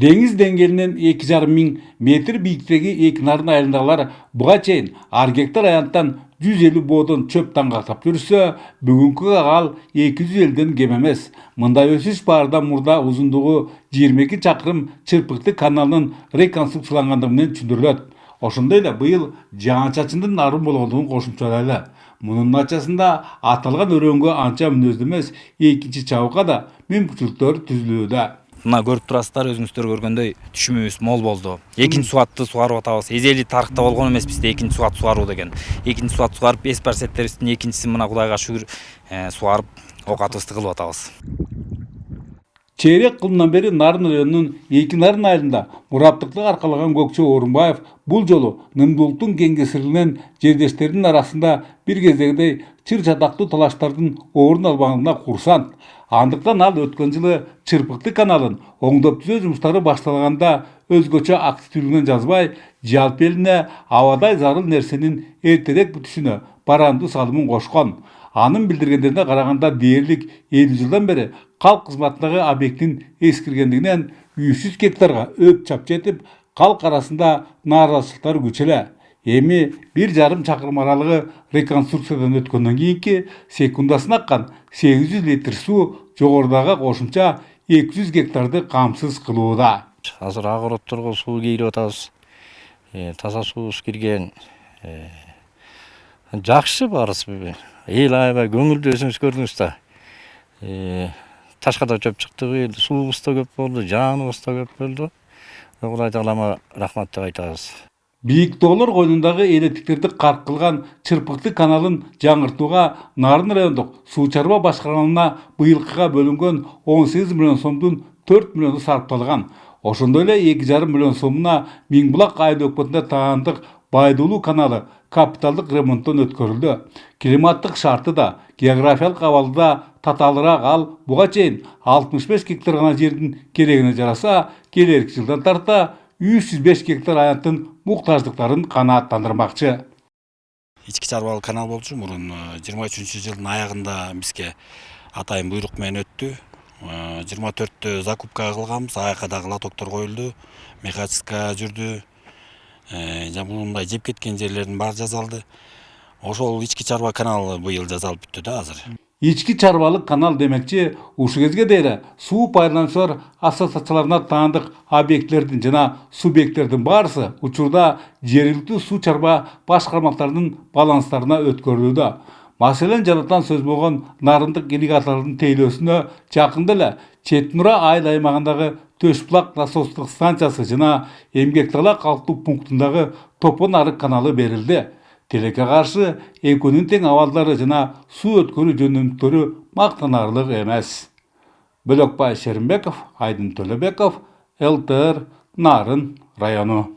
Deniz dengelinden 2,5 metr biyikteki Eknar'ın ayarındalar buğa çeyin Argektar ayanttan 150 bodun çöp tangaqtap жүрсе, бүгінгі ағал 250'den gememez. Мындай өсіш барда мурда uzunluğu 22 çakırım çırpıklı kanalının rekonstruksiyalangandığından түшүндүрүлөт. Ошондой быйыл жаңа чачындын нарын болгондугун кошумчалайлы. Мунун начасында аталган өрөнгө анча мүнөздүү эмес, экинчи чабыкка да мүмкүнчүлүктөр түзүлүүдө. Мына көрүп турасыздар, өзүңүздөр көргөндөй түшүмүбүз мол болду. Экинчи суатты сугарып атабыз. Эзели тарыхта болгон эмес бизде экинчи суат сугаруу деген. Экинчи суат сугарып, эс парсеттерибиздин экинчисин мына Кудайга шүгүр сугарып, оокатыбызды кылып атабыз. Çeyrek yılından beri Nарын rayonunun Ekinar'ın ayında muraптыктык аркалаган Көкчө Орунбаев бұл жолу Нымдуулуктун кеңесирилген жердештерinin arasında bir кездегидей чыр чатактуу талаштардын орун албагына курсант. Андыктан ал өткөн жылы Чырпыкты каналын оңдоп түзөө жумуштары башталганда өзгөчө активдүүлүгүнөн жазбай, жалпы элине абадай зарыл нерсенин эртерээк бүтүшүнө барандуу салымын кошкон. Анын билдиргендерине караганда дээрлик 50 жылдан бери калк кызматындагы объекттин эскиргендигинен 100 гектарга өп чап жетип, калк арасында нааразычылыктар күчөлө. Эми 1,5 чакырым аралыгы реконструкциядан өткөндөн кийинки секундасына аккан 800 литр суу жогорудагы кошумча 200 гектарды камсыз кылууда. Азыр агородторго суу кийип атабыз. Таза суубуз кирген. Жакшы барысы. Эл аябай көңүлдүү, өзүңүз көрдүңүз да. Ташка да чөп чыкты, суубуз да көп болду, жаныбыз да көп болду. Кудай таалама рахмат деп айтабыз. Бийик тоолор койнундагы электиктерди карк кылган Чырпыкты каналын жаңыртууга Нарын райондук суу чарба башкармалыгына быйылкыга бөлүнгөн 18 миллион сомдун 4 миллиону сарпталган. Ошондой эле 2,5 миллион сомуна Миңбулак айыл өкмөтүнө таандык Байдуулуу каналы капиталдык ремонттон өткөрүлдү. Климаттык шарты да, географиялык абалы да татаалыраак ал буга чейин 65 гектар гана жердин керегине жараса, келерки жылдан тарта 305 гектар аянттын муктаждыктарын канааттандырмакчы. Ички чарбалык канал болчу мурун 23-жылдын аягында бизге атайын буйрук менен өттү. 24-тө закупка кылганбыз, аякка дагы лотоктор коюлду, механическа жүрдү. Мындай жеп кеткен жерлердин баары жасалды. Ошол ички чарба каналы быйыл жасалып бүттү да азыр. İçki çarbalık kanal demekçi uşu gezge deyre su paylanışlar asosiyatsiyalarına taandык объекттердин жана субъекттердин баарысы учурда жергиликтүү суу чарба башкармалыктарынын баланстарына өткөрүлүүдө. Маселен жанатан сөз болгон нарындык ирригаторлордун тейлөөсүнө жакында эле Чет Нура айыл аймагындагы Төшбулак насостук станциясы жана Эмгектала калктуу пунктундагы Топон арык каналы берилди. Тилекке каршы экөөнүн тең абалдары жана суу өткөрүү жөнөмдүктөрү мактанарлык эмес. Бөлөкбай Шеримбеков, Айдын Төлөбеков, ЛТР, Нарын району.